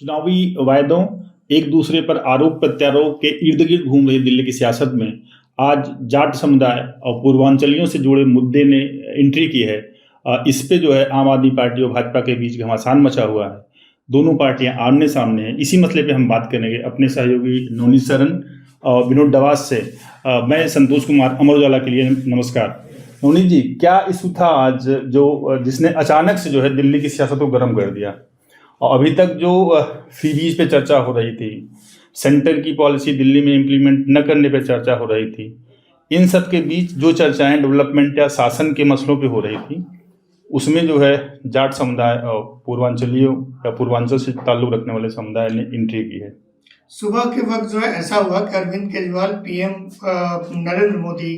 चुनावी वायदों, एक दूसरे पर आरोप प्रत्यारोप के इर्द गिर्द घूम रही दिल्ली की सियासत में आज जाट समुदाय और पूर्वांचलियों से जुड़े मुद्दे ने एंट्री की है। इस पे जो है आम आदमी पार्टी और भाजपा के बीच घमासान मचा हुआ है। दोनों पार्टियां आमने सामने हैं। इसी मसले पे हम बात करेंगे अपने सहयोगी नवनीत सरन और विनोद डवास से। मैं संतोष कुमार, अमर उजाला के लिए नमस्कार। नवनीत जी, क्या इशू था आज जिसने अचानक से जो है दिल्ली की सियासत को गर्म कर दिया? और अभी तक जो फ्रीबीज पे चर्चा हो रही थी, सेंटर की पॉलिसी दिल्ली में इम्प्लीमेंट न करने पे चर्चा हो रही थी, इन सब के बीच जो चर्चाएं डेवलपमेंट या शासन के मसलों पे हो रही थी, उसमें जो है जाट समुदाय और पूर्वांचलियों या पूर्वांचल से ताल्लुक रखने वाले समुदाय ने एंट्री की है। सुबह के वक्त जो है ऐसा हुआ कि अरविंद केजरीवाल पीएम नरेंद्र मोदी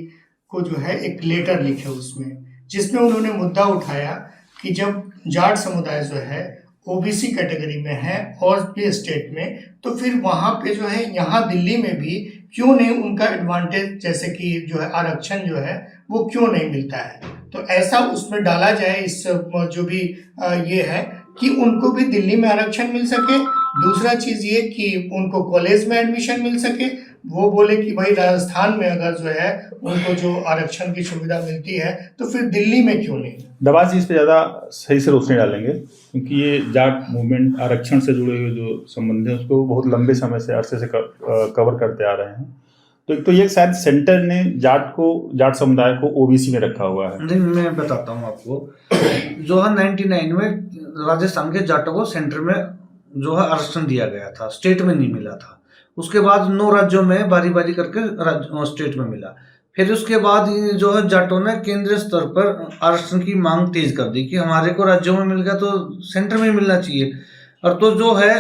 को जो है एक लेटर लिखे उसमें, जिसमें उन्होंने मुद्दा उठाया कि जब जाट समुदाय जो है ओबीसी कैटेगरी में है और भी स्टेट में, तो फिर वहाँ पे जो है यहाँ दिल्ली में भी क्यों नहीं उनका एडवांटेज, जैसे कि जो है आरक्षण जो है वो क्यों नहीं मिलता है। तो ऐसा उसमें डाला जाए, इस जो भी ये है कि उनको भी दिल्ली में आरक्षण मिल सके। दूसरा चीज़ ये कि उनको कॉलेज में एडमिशन मिल सके। वो बोले कि भाई राजस्थान में अगर जो है उनको जो आरक्षण की सुविधा मिलती है तो फिर दिल्ली में क्यों नहीं। दवास जी इस पे ज़्यादा सही से रोशनी डालेंगे, क्योंकि ये जाट मूवमेंट आरक्षण से जुड़े हुए जो संबंध हैं उसको बहुत लंबे समय से अरसे से कवर करते आ रहे हैं। तो एक तो ये शायद सेंटर ने जाट समुदाय को ओबीसी में रखा हुआ है। नहीं, मैं बताता हूँ आपको। जो है 99 में राजस्थान के जाटों को सेंटर में जो है आरक्षण दिया गया था, स्टेट में नहीं मिला था। उसके बाद 9 राज्यों में बारी बारी करके स्टेट में मिला। फिर उसके बाद जो है जाटों ने केंद्रीय स्तर पर आरक्षण की मांग तेज कर दी कि हमारे को राज्यों में मिल गया तो सेंटर में मिलना चाहिए। और तो जो है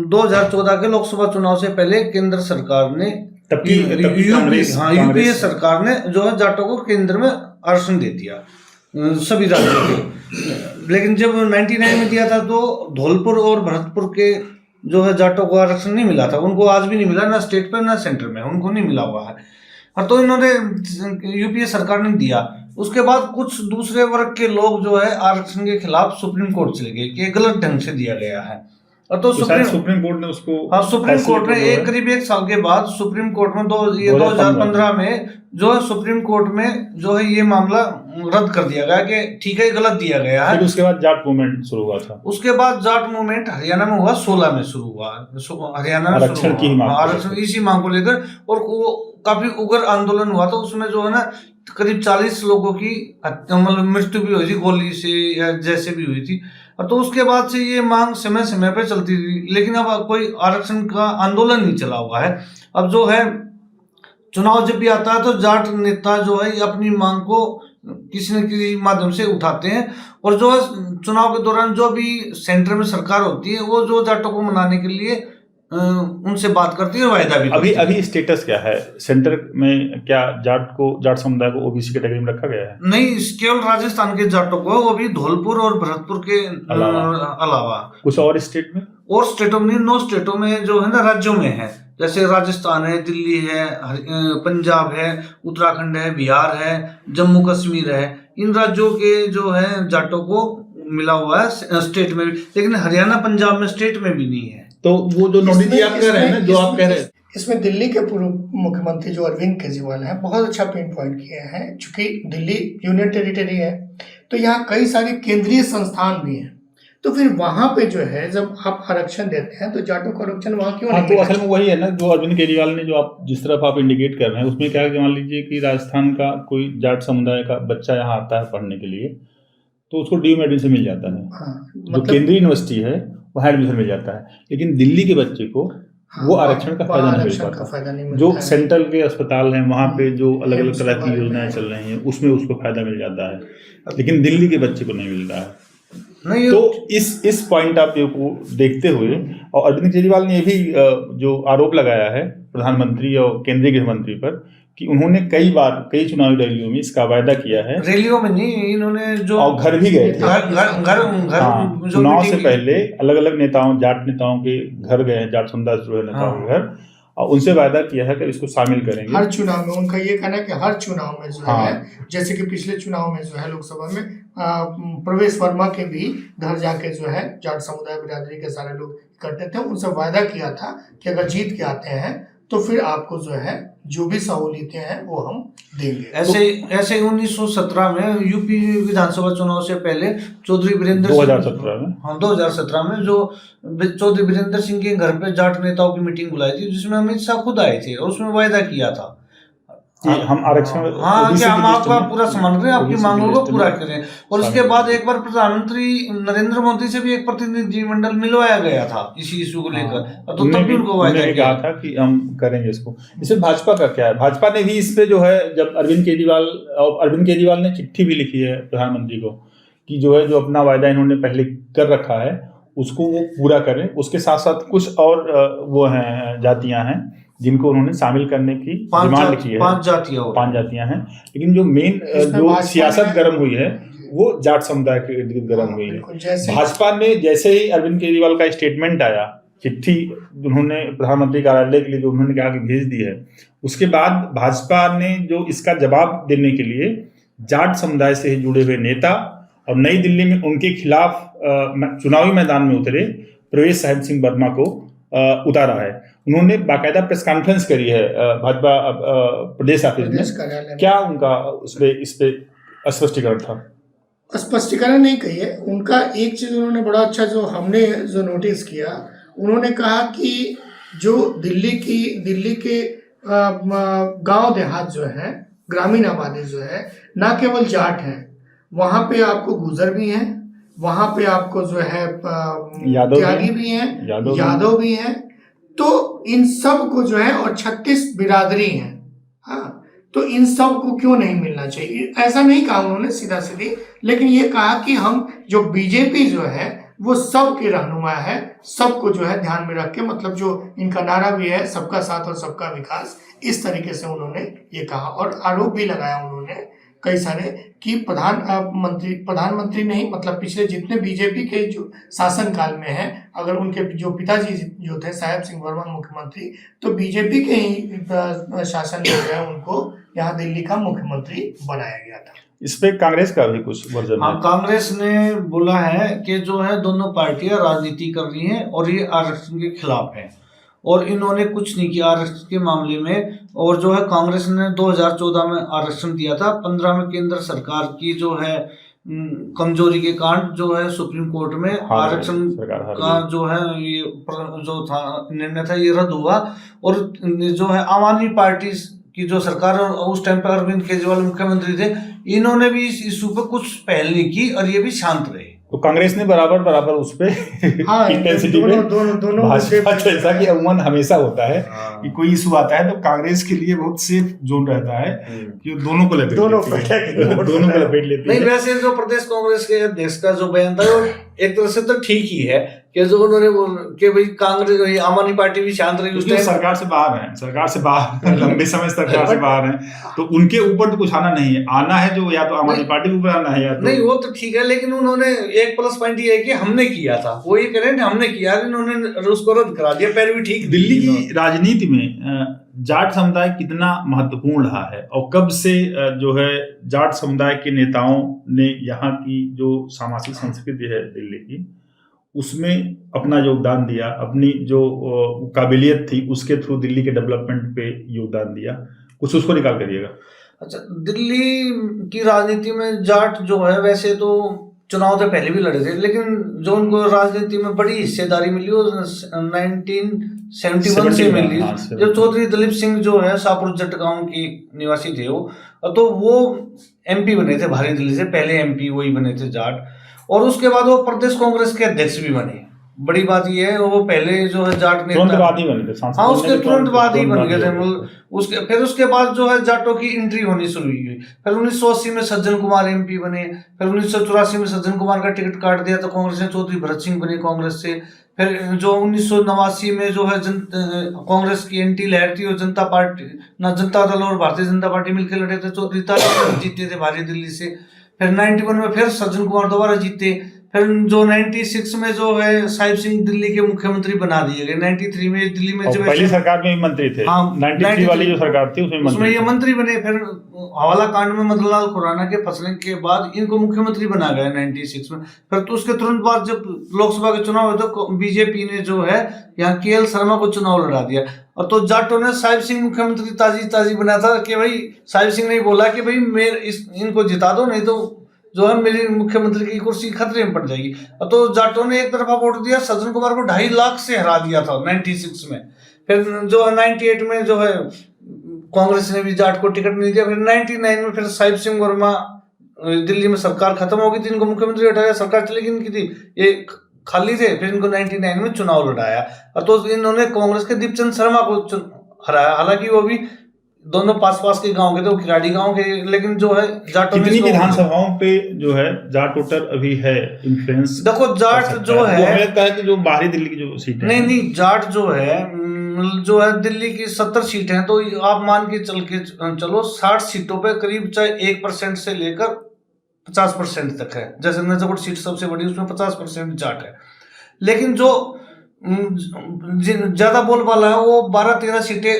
2014 के लोकसभा चुनाव से पहले केंद्र सरकार ने यूपीए सरकार ने जो है जाटों को केंद्र में आरक्षण दे दिया सभी राज्यों के। लेकिन जब 99 में दिया था तो धौलपुर और भरतपुर के जो है जाटों को आरक्षण नहीं मिला था। उनको आज भी नहीं मिला, ना स्टेट पर ना सेंटर में, उनको नहीं मिला हुआ है। और तो इन्होंने यूपीए सरकार ने दिया। उसके बाद कुछ दूसरे वर्ग के लोग जो है आरक्षण के खिलाफ सुप्रीम कोर्ट चले गए कि गलत ढंग से दिया गया है। और तो सुप्रीम कोर्ट ने उसको सुप्रीम कोर्ट ने करीब 1 साल के बाद सुप्रीम कोर्ट में 2015 में जो है सुप्रीम कोर्ट में जो है ये मामला रद्द कर दिया गया कि ठीक है गलत दिया गया है। फिर उसके बाद जाट मूवमेंट शुरू हुआ था। उसके बाद जाट मूवमेंट हरियाणा में हुआ, 16 में शुरू हुआ। हरियाणा में आरक्षण इसी मांग को लेकर, और वो काफी उग्र आंदोलन हुआ था। उसमें जो है ना करीब 40 लोगों की मतलब मृत्यु भी हुई थी, गोली से या जैसे भी हुई थी। और तो उसके बाद से ये मांग समय समय पे चलती थी, लेकिन अब कोई आरक्षण का आंदोलन नहीं चला हुआ है। अब जो है चुनाव जब भी आता है तो जाट नेता जो है अपनी मांग को किसी न किसी माध्यम से उठाते हैं। और जो है चुनाव के दौरान जो भी सेंटर में सरकार होती है वो जो जाटों को मनाने के लिए उनसे बात करती है, वायदा भी अभी स्टेटस क्या है सेंटर में? क्या जाट समुदाय को ओबीसी कैटेगरी में रखा गया है? नहीं, केवल राजस्थान के जाटों को, वो भी धौलपुर और भरतपुर के अलावा कुछ और स्टेट में, और स्टेटों में 9 स्टेटों में जो है ना राज्यों में है, जैसे राजस्थान है, दिल्ली है, पंजाब है, उत्तराखंड है, बिहार है, जम्मू कश्मीर है। इन राज्यों के जो है जाटों को मिला हुआ है स्टेट में भी, लेकिन हरियाणा पंजाब में स्टेट में भी नहीं है। तो वो जो नोटिस आप कह रहे हैं ना, जो आप कह रहे हैं, इसमें दिल्ली के पूर्व मुख्यमंत्री जो अरविंद केजरीवाल हैं बहुत अच्छा पिन पॉइंट किए हैं। चूंकि दिल्ली यूनियन टेरिटरी है तो यहाँ कई सारे केंद्रीय संस्थान भी हैं, तो फिर वहां पे जो है जब आप आरक्षण देते हैं तो जाटों को आरक्षण वहां क्यों नहीं? तो असल में वही है ना जो अरविंद केजरीवाल ने, जो आप जिस तरफ आप इंडिकेट कर रहे हैं उसमें क्या है कि मान लीजिए कि राजस्थान का कोई जाट समुदाय का बच्चा यहाँ आता है पढ़ने के लिए, तो उसको ड्यू एडमिशन मिल जाता है। जो केंद्रीय यूनिवर्सिटी है वहाँ एडमिशन मिल जाता है, लेकिन दिल्ली के बच्चे को वो आरक्षण का फायदा नहीं मिल पाता। जो सेंट्रल के अस्पताल हैं वहाँ पे जो अलग अलग तरह की योजनाएं चल रही हैं उसमें उसको फायदा मिल जाता है, लेकिन दिल्ली के बच्चे को नहीं मिल रहा है। तो इस पॉइंट ऑफ व्यू को देखते हुए, और अरविंद केजरीवाल ने ये भी जो आरोप लगाया है प्रधानमंत्री और केंद्रीय गृह मंत्री पर कि उन्होंने कई चुनावी रैलियों में इसका वायदा किया है। रैलियों में नहीं, इन्होंने जो और घर भी गए थे, घर चुनाव से पहले अलग अलग जाट नेताओं के घर गए हैं, जाट समुदाय से जुड़े नेताओं के घर, और उनसे वायदा किया है कि इसको शामिल करेंगे हर चुनाव में। उनका ये कहना है कि हर चुनाव में जो है, जैसे कि पिछले चुनाव में जो है लोकसभा में प्रवेश वर्मा के भी घर जाके जो है जाट समुदाय बिरादरी के सारे लोग इकट्ठे थे, उनसे वायदा किया था कि अगर जीत के आते हैं तो फिर आपको जो है जो भी सहूलियतें हैं वो हम देंगे। ऐसे 1917 में यूपी विधानसभा चुनाव से पहले चौधरी वीरेंद्र 2017 में, हाँ 2017 में जो चौधरी वीरेंद्र सिंह के घर पे जाट नेताओं की मीटिंग बुलाई थी, जिसमें अमित शाह खुद आए थे और उसमें वायदा किया था कि हम आरक्षण, हाँ कि हम आपका पूरा सम्मान करें, आपकी मांगों को पूरा करें। और इसके बाद एक बार प्रधानमंत्री नरेंद्र मोदी से भी एक प्रतिनिधिमंडल मिलवाया गया था इसी इशू को लेकर, तो तब भी उनको वायदा कहा था कि हम करेंगे इसको। इसमें भाजपा का क्या है? भाजपा ने भी इस पे जो है, जब अरविंद केजरीवाल ने चिट्ठी भी लिखी है प्रधानमंत्री को कि जो है जो अपना वायदा इन्होंने पहले कर रखा है उसको वो पूरा करें। उसके साथ साथ कुछ और वो हैं जातियां हैं जिनको उन्होंने शामिल करने की डिमांड की है। 5 जातियां हैं, लेकिन जो मेन जो सियासत गर्म हुई है वो जाट समुदाय के इर्द गिर्द गर्म हुई है। भाजपा ने जैसे ही अरविंद केजरीवाल का स्टेटमेंट आया, चिट्ठी उन्होंने प्रधानमंत्री कार्यालय के लिए जो उन्होंने कहा कि भेज दी है, उसके बाद भाजपा ने जो इसका जवाब देने के लिए जाट समुदाय से जुड़े हुए नेता और नई दिल्ली में उनके खिलाफ चुनावी मैदान में उतरे प्रवेश साहिब सिंह वर्मा को उतारा है। उन्होंने बाकायदा प्रेस कॉन्फ्रेंस करी है भाजपा प्रदेश ऑफिस में। क्या उनका इस पे स्पष्टीकरण था? स्पष्टीकरण नहीं कहिए, उनका एक चीज उन्होंने बड़ा अच्छा जो हमने जो नोटिस किया, उन्होंने कहा कि जो दिल्ली के गांव देहात जो है, ग्रामीण आबादी जो है, ना केवल जाट है, वहां पे आपको गुजर भी हैं, वहां पे आपको जो है त्यागी भी हैं, यादव भी हैं, तो इन सब को जो है, और 36 बिरादरी हैं, हाँ, तो इन सब को क्यों नहीं मिलना चाहिए? ऐसा नहीं कहा उन्होंने सीधा सीधी, लेकिन ये कहा कि हम जो बीजेपी जो है वो सबके रहनुमा है, सबको जो है ध्यान में रख के, मतलब जो इनका नारा भी है सबका साथ और सबका विकास, इस तरीके से उन्होंने ये कहा। और आरोप भी लगाया उन्होंने कई सारे कि प्रधानमंत्री नहीं, मतलब पिछले जितने बीजेपी के जो शासन काल में है, अगर उनके जो पिताजी जो थे साहिब सिंह वर्मा मुख्यमंत्री, तो बीजेपी के ही शासन में है उनको यहाँ दिल्ली का मुख्यमंत्री बनाया गया था। इस पे कांग्रेस का भी कुछ वर्जन है। कांग्रेस ने बोला है कि जो है दोनों पार्टियां राजनीति कर रही हैं और ये आरक्षण के खिलाफ है, और इन्होंने कुछ नहीं किया आरक्षण के मामले में। और जो है कांग्रेस ने 2014 में आरक्षण दिया था, 15 में केंद्र सरकार की जो है कमजोरी के कारण जो है सुप्रीम कोर्ट में आरक्षण का जो है ये जो था निर्णय था ये रद्द हुआ। और जो है आम आदमी पार्टी की जो सरकार, उस टाइम पर अरविंद केजरीवाल मुख्यमंत्री थे, इन्होंने भी इस इशू पे कुछ पहल नहीं की और ये भी शांत रहे। तो कांग्रेस ने बराबर उस पे इंटेंसिटी पे, भाजपा जैसा कि अमूमन हमेशा होता है कि कोई इशू आता है तो कांग्रेस के लिए बहुत सेफ जोन रहता है कि दोनों को लपेट लेती है। नहीं, वैसे जो प्रदेश कांग्रेस के अध्यक्ष का जो बयान था वो एक तरह से तो ठीक ही है कि जो उन्होंने कि भाई कांग्रेस आम आदमी पार्टी भी शांत रही, उसने सरकार से बाहर लंबे समय सरकार से बाहर है, तो उनके ऊपर तो कुछ आना नहीं है, आना है जो या तो आम आदमी पार्टी के ऊपर आना है या तो नहीं, वो तो ठीक है, लेकिन उन्होंने एक प्लस पॉइंट ये है कि हमने किया था, वो ये कह रहे हैं हमने किया, इन्होंने उसको रद्द करा दिया, पहले भी ठीक। दिल्ली की राजनीति में जाट समुदाय कितना महत्वपूर्ण रहा है और कब से जो है जाट समुदाय के नेताओं ने यहाँ की जो सामाजिक संस्कृति है दिल्ली की, उसमें अपना योगदान दिया, अपनी जो काबिलियत थी उसके थ्रू दिल्ली के डेवलपमेंट पे योगदान दिया, कुछ उसको निकाल करिएगा। अच्छा, दिल्ली की राजनीति में जाट जो है वैसे तो चुनाव से पहले भी लड़े थे, लेकिन जो उनको राजनीति में बड़ी हिस्सेदारी मिली वो 1971 से मिली, जब चौधरी दलीप सिंह जो है शाहपुर जट गांव की निवासी थे वो, तो वो एमपी बने थे भारी दिल्ली से, पहले एमपी वही बने थे जाट, और उसके बाद वो प्रदेश कांग्रेस के अध्यक्ष भी बने। बड़ी बात ये है वो पहले जो है जाट नेता तुरंत बाद ही बने थे, हाँ उसके तुरंत बाद ही बन गए थे। फिर उसके बाद जो है जाटों की एंट्री होनी शुरू हुई। फिर 1980 में सज्जन कुमार एमपी बने, फिर 1984 में सज्जन कुमार का टिकट काट दिया तो कांग्रेस ने चौधरी भरत सिंह बने कांग्रेस से। फिर जो 1989 में जो है कांग्रेस की एंटी लहर थी और जनता पार्टी जनता दल और भारतीय जनता पार्टी मिलकर लड़े थे, चौधरी तारा जीते थे भारी दिल्ली से। फिर 91 में फिर सज्जन कुमार दोबारा जीते, फिर जो 96 में जो है साहिब सिंह दिल्ली के मुख्यमंत्री बना दिए गए। 93 में दिल्ली में जब पहली सरकार में भी मंत्री थे। हाँ, 93 वाली जो सरकार थी उसमें ये मंत्री बने। फिर हवाला कांड में मदन लाल खुराना के फंसने के बाद इनको मुख्यमंत्री बना गया 96 में। फिर तो उसके तुरंत बाद जब लोकसभा के चुनाव हुए तो बीजेपी ने जो है यहाँ KL शर्मा को चुनाव लड़ा दिया। और तो जाटों ने साहिब सिंह मुख्यमंत्री ताजी बनाया था कि भाई साहिब सिंह ने बोला कि भाई इनको जिता दो, नहीं तो जो है मेरी मुख्यमंत्री की कुर्सी खतरे में पड़ जाएगी। तो जाटों ने एक तरफा वोट दिया, सज्जन कुमार को 2.5 लाख से हरा दिया था 96 में। फिर जो 98 में जो है कांग्रेस ने भी जाट को टिकट नहीं दिया। फिर 99 में फिर साहिब सिंह वर्मा दिल्ली में सरकार खत्म हो गई थी, इनको मुख्यमंत्री हटाया, सरकार चली गई इनकी थी, ये खाली थे। फिर इनको 99 में चुनाव लड़ाया और तो इन्होंने कांग्रेस के दीपचंद शर्मा को हराया। हालांकि वो भी दोनों पास के गांव के थे, वो किराड़ी गांव के, लेकिन जो है जाटों कितनी विधानसभाओं पे जो है जाट वोटर अभी है इन्फ्लुएंस। देखो जाट जो है वो लगता है कि जो बाहरी दिल्ली की जो सीट है, नहीं जाट जो है दिल्ली की 70 सीट हैं, तो आप मान के चलो 60 सीटों पे करीब चाहे 1% से लेकर 50% तक है। जैसे नजफगढ़ सीट सबसे बड़ी, उसमें 50% जाट है। लेकिन जो ज्यादा बोलबाला है वो 12-13 सीटें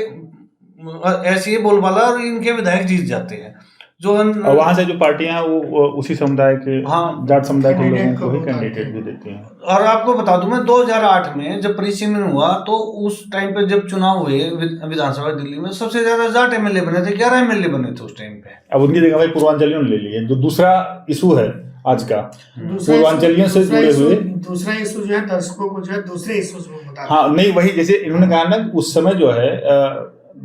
ऐसी है बोलबाला, और इनके विधायक जीत जाते हैं। जो वहां से जो पार्टियां हैं वो उसी समुदाय के, हाँ, जाट समुदाय के लोगों को ही कैंडिडेट भी देती हैं। और आपको बता दूं मैं 2008 में जब परिसीमन हुआ तो उस टाइम पे जब चुनाव हुए विधानसभा दिल्ली में, सबसे ज्यादा जाट MLA बने थे, 11 MLA बने थे उस टाइम पे। अब उनकी जगह भाई पूर्वांचलियों ने ले लिए, जो दूसरा इशू है आज का, पूर्वांचलियों से जुड़े हुए दूसरा इशू जो है दर्शकों को जो है दूसरे इशू में बता। हाँ नहीं, वही जैसे इन्होंने कहा ना उस समय जो है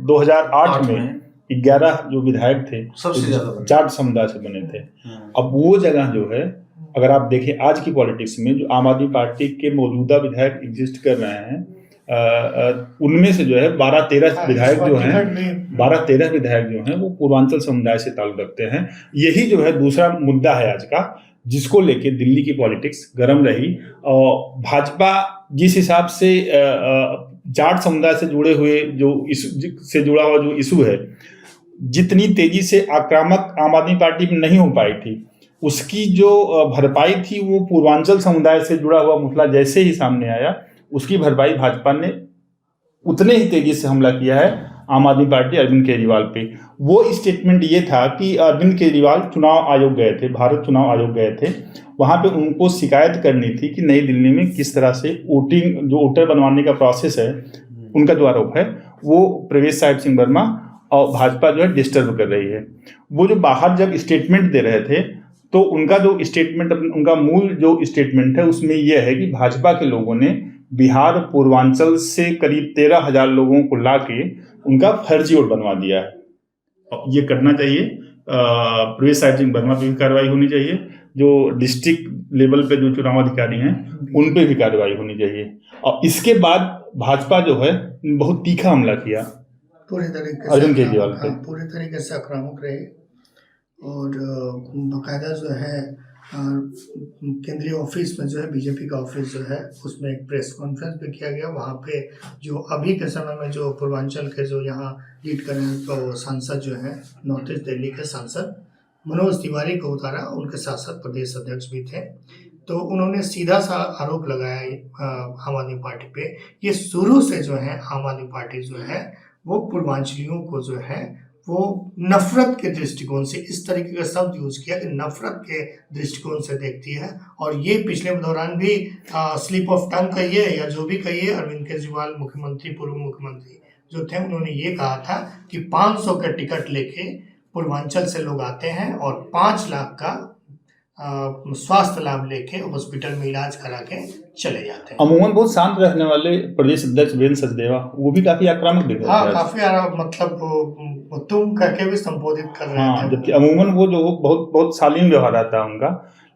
2008 में 11 जो विधायक थे सबसे ज्यादा जाट समुदाय से बने थे। अब वो जगह जो है, अगर आप देखें आज की पॉलिटिक्स में जो आम आदमी पार्टी के मौजूदा विधायक एग्जिस्ट कर रहे हैं, उनमें से जो है 12-13 विधायक जो हैं, 12-13 विधायक जो हैं वो पूर्वांचल समुदाय से ताल्लुक रखते हैं। यही जो है दूसरा मुद्दा है आज का, जिसको लेके दिल्ली की पॉलिटिक्स गर्म रही। और भाजपा जिस हिसाब से जाट समुदाय से जुड़े हुए जो से जुड़ा हुआ जो इशू है, जितनी तेजी से आक्रामक आम आदमी पार्टी में नहीं हो पाई थी, उसकी जो भरपाई थी वो पूर्वांचल समुदाय से जुड़ा हुआ मसला जैसे ही सामने आया, उसकी भरपाई भाजपा ने उतने ही तेजी से हमला किया है आम आदमी पार्टी अरविंद केजरीवाल पे। वो स्टेटमेंट ये था कि अरविंद केजरीवाल चुनाव आयोग गए थे, भारत चुनाव आयोग गए थे, वहाँ पे उनको शिकायत करनी थी कि नई दिल्ली में किस तरह से वोटिंग जो वोटर बनवाने का प्रोसेस है, उनका जो आरोप है वो प्रवेश साहिब सिंह वर्मा और भाजपा जो है डिस्टर्ब कर रही है। वो जो बाहर जब स्टेटमेंट दे रहे थे तो उनका जो स्टेटमेंट, उनका मूल जो स्टेटमेंट है उसमें यह है कि भाजपा के लोगों ने बिहार पूर्वांचल से करीब 13,000 लोगों को ला के उनका फर्जी वोट बनवा दिया है। ये करना चाहिए, प्रवेश साहिब सिंह वर्मा पे भी कार्रवाई होनी चाहिए, जो डिस्ट्रिक्ट लेवल पे जो चुनाव अधिकारी हैं उन पे भी कार्रवाई होनी चाहिए। और इसके बाद भाजपा जो है बहुत तीखा हमला किया पूरे तरीके अरविंद केजरीवाल पे, पूरे तरीके से आक्रामक रहे। और बाकायदा जो है केंद्रीय ऑफिस में जो है बीजेपी का ऑफिस जो है उसमें एक प्रेस कॉन्फ्रेंस भी किया गया। वहाँ पे जो अभी के समय में जो पूर्वांचल के जो यहाँ लीड कर रहे हैं तो सांसद जो है नॉर्थ ईस्ट दिल्ली के सांसद मनोज तिवारी को उतारा, उनके साथ साथ प्रदेश अध्यक्ष भी थे। तो उन्होंने सीधा सा आरोप लगाया आम आदमी पार्टी पे। ये शुरू से जो है आम आदमी पार्टी जो है वो पूर्वांचलियों को जो है वो नफरत के दृष्टिकोण से, इस तरीके का शब्द यूज किया कि नफरत के दृष्टिकोण से देखती है। और ये पिछले दौरान भी स्लिप ऑफ टंग कहिए या जो भी कहिए, अरविंद केजरीवाल मुख्यमंत्री, पूर्व मुख्यमंत्री जो थे, उन्होंने ये कहा था कि 500 का टिकट लेके पूर्वांचल से लोग आते हैं और 5 लाख का स्वास्थ्य लाभ लेके हॉस्पिटल में इलाज करा के चले जाते हैं। अमूमन बहुत शांत रहने वाले प्रदेश अध्यक्ष वीरेंद्र सचदेवा, वो भी काफी आक्रामक दिख रहे थे। हाँ, काफी मतलब तुम करके भी संबोधित कर रहे थे। जबकि अमूमन वो जो बहुत शालीन व्यवहार आता है उनका,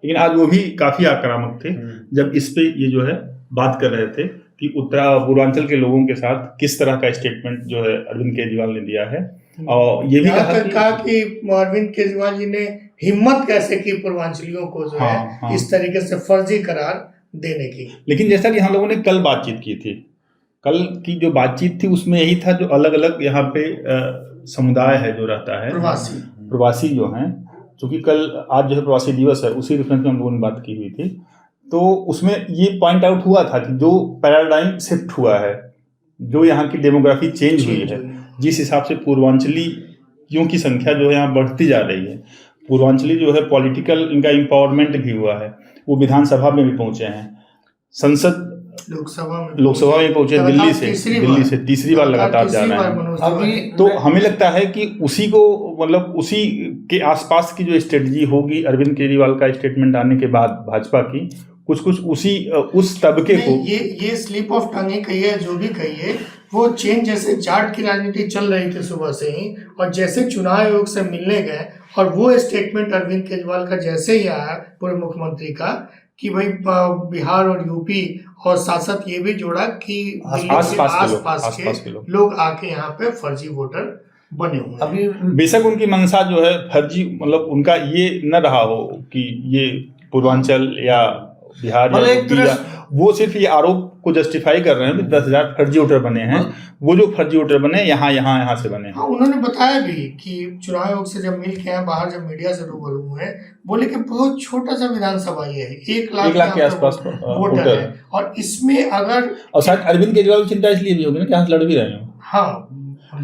लेकिन आज वो भी काफी आक्रामक थे जब इस पे ये जो है बात कर रहे थे कि पूर्वांचल के लोगों के साथ किस तरह का स्टेटमेंट जो है अरविंद केजरीवाल ने दिया है। और ये भी कहा कि अरविंद केजरीवाल जी ने हिम्मत कैसे की पूर्वांचलियों को जो है इस तरीके से फर्जी करार देने की। लेकिन जैसा कि हम लोगों ने कल बातचीत की थी, कल की जो बातचीत थी उसमें यही था, जो अलग अलग यहाँ पे समुदाय है जो रहता है, प्रवासी जो हैं, क्योंकि कल आज जो है प्रवासी दिवस है, उसी रेफरेंस में हम लोगों ने बात की हुई थी। तो उसमें ये पॉइंट आउट हुआ था कि जो पैराडाइम शिफ्ट हुआ है, जो यहाँ की डेमोग्राफी चेंज हुई है, जिस हिसाब से पूर्वांचलियों की संख्या जो है यहाँ बढ़ती जा रही है, पूर्वांचली जो है पॉलिटिकल इनका एम्पावरमेंट भी हुआ है, वो विधानसभा में भी पहुंचे हैं, संसद लोकसभा में पहुंचे, दिल्ली से तीसरी बार लगातार जा रहे हैं। अभी तो हमें लगता है कि उसी को मतलब उसी के आसपास की जो स्ट्रेटजी होगी अरविंद केजरीवाल का स्टेटमेंट आने के बाद भाजपा की, कुछ उसी उस तबके को ये स्लिप ऑफ टंग ही कहिए, जो भी कहिए, वो चेंज जैसे जाट की राजनीति चल रही थी सुबह से ही, और जैसे चुनाव आयोग से मिलने गए और वो स्टेटमेंट अरविंद केजरीवाल का जैसे ही आया पूर्व मुख्यमंत्री का कि भाई बिहार और यूपी और साथ साथ ये भी जोड़ा कि आसपास के लोग आके यहाँ पे फर्जी वोटर बने हुए। अभी बेशक उनकी मंशा जो है फर्जी, मतलब उनका ये न रहा हो कि ये पूर्वांचल या बिहार या यूपी, वो सिर्फ ये आरोप को जस्टिफाई कर रहे हैं 10,000 फर्जी वोटर बने हैं। वो जो फर्जी वोटर बने यहाँ से बने हैं। हाँ, उन्होंने बताया भी कि चुनाव आयोग से जब मिल के आए, बाहर जब मीडिया से रूबरू हुए, बोले कि बहुत छोटा सा विधानसभा ये है, 1 लाख के आसपास वोटर है, और इसमें अगर और शायद अरविंद केजरीवाल की चिंता इसलिए भी होगी ना कि यहाँ लड़ भी रहे हो। हाँ,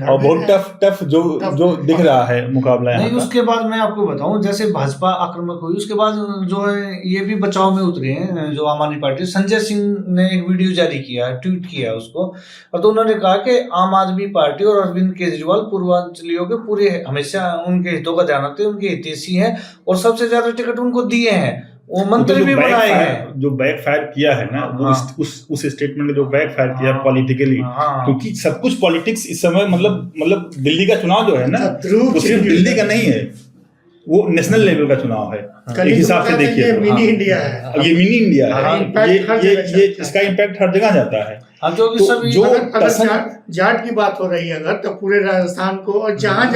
और बहुत टफ जो दिख रहा है मुकाबला नहीं। उसके बाद मैं आपको बताऊं, जैसे भाजपा आक्रामक हुई, उसके बाद जो है ये भी बचाव में उतरे हैं। जो आम आदमी पार्टी, संजय सिंह ने एक वीडियो जारी किया है, ट्वीट किया है उसको, और तो उन्होंने कहा कि आम आदमी पार्टी और अरविंद केजरीवाल पूर्वांचलियों के पूरे हमेशा उनके हितों का ध्यान रखते हैं, उनके हितैषी हैं और सबसे ज्यादा टिकट उनको दिए हैं, वो मंत्री भी बनाए हैं। जो बैक फायर किया है ना, वो उस स्टेटमेंट में जो बैक फायर किया पॉलिटिकली, क्योंकि सब कुछ पॉलिटिक्स इस समय मतलब दिल्ली का चुनाव जो है ना, वो सिर्फ दिल्ली का नहीं है, वो नेशनल लेवल का चुनाव है। एक हिसाब से देखिए, मिनी इंडिया है, ये मिनी इंडिया है, ये इसका इम्पैक्ट हर जगह जाता है। जो जाट की बात हो रही है अगर, तो पूरे राजस्थान को, और जहाँ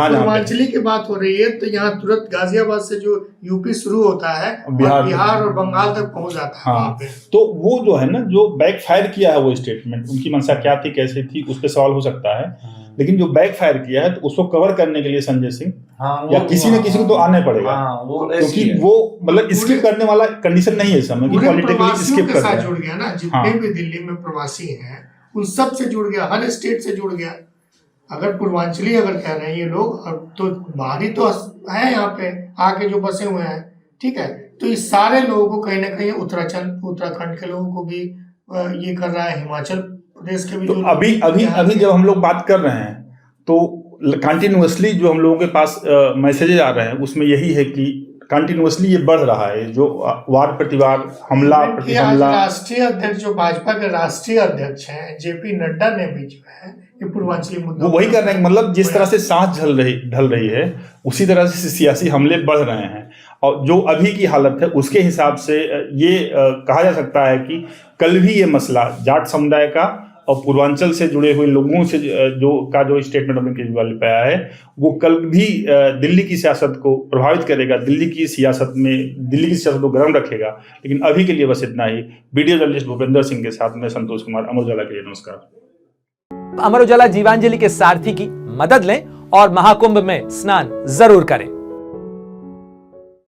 पूर्वांचली की बात हो रही है तो यहाँ तुरंत गाजियाबाद से जो यूपी शुरू होता है बिहार और बंगाल तक पहुंच जाता है। वहाँ पे तो वो जो है ना, जो बैक फायर किया है वो स्टेटमेंट, उनकी मंशा क्या थी, कैसे थी, उस पर सवाल हो सकता है, लेकिन जो बैक फायर किया है तो उसको कवर करने के लिए संजय सिंह या किसी न किसी को तो आने पड़ेगा, क्योंकि वो मतलब स्किप करने वाला कंडीशन नहीं है इस समय कि पॉलिटिकली स्किप कर रहा है। जुड़ गया ना, जितने भी दिल्ली में प्रवासी हैं उन सब से जुड़ गया, हर स्टेट से जुड़ गया। अगर पूर्वांचली अगर कह रहे हैं ये लोग, तो बाहरी तो है यहाँ पे आके जो बसे हुए हैं, ठीक है, तो इस सारे लोगों को कहीं ना कहीं उत्तराखंड के लोगों को भी ये कर रहा है, हिमाचल प्रदेश के भी। तो अभी जब हम लोग बात कर रहे हैं तो कंटिन्यूअसली जो हम लोगों के पास मैसेजेज आ रहे हैं उसमें यही है कि कंटिन्यूअसली ये बढ़ रहा है, जो वार प्रतिवार, हमला प्रति हमला। राष्ट्रीय अध्यक्ष जो भाजपा के राष्ट्रीय अध्यक्ष हैं जेपी नड्डा ने भी जो है ये पूर्वांचली मुद्दा वो वही कर रहे हैं, मतलब जिस तरह से सांस ढल रही है उसी तरह से सियासी हमले बढ़ रहे हैं, और जो अभी की हालत है उसके हिसाब से ये कहा जा सकता है कि कल भी ये मसला जाट समुदाय का और पूर्वांचल से जुड़े हुए लोगों से जो स्टेटमेंट अरविंद केजरीवाल ने पाया है, वो कल भी दिल्ली की सियासत को प्रभावित करेगा, दिल्ली की सियासत को गर्म रखेगा। लेकिन अभी के लिए बस इतना ही। वीडियो जर्नलिस्ट भूपेंद्र सिंह के साथ मैं संतोष कुमार, अमर उजाला के लिए नमस्कार। अमर उजाला जीवांजलि के सारथी की मदद लें और महाकुंभ में स्नान जरूर करें।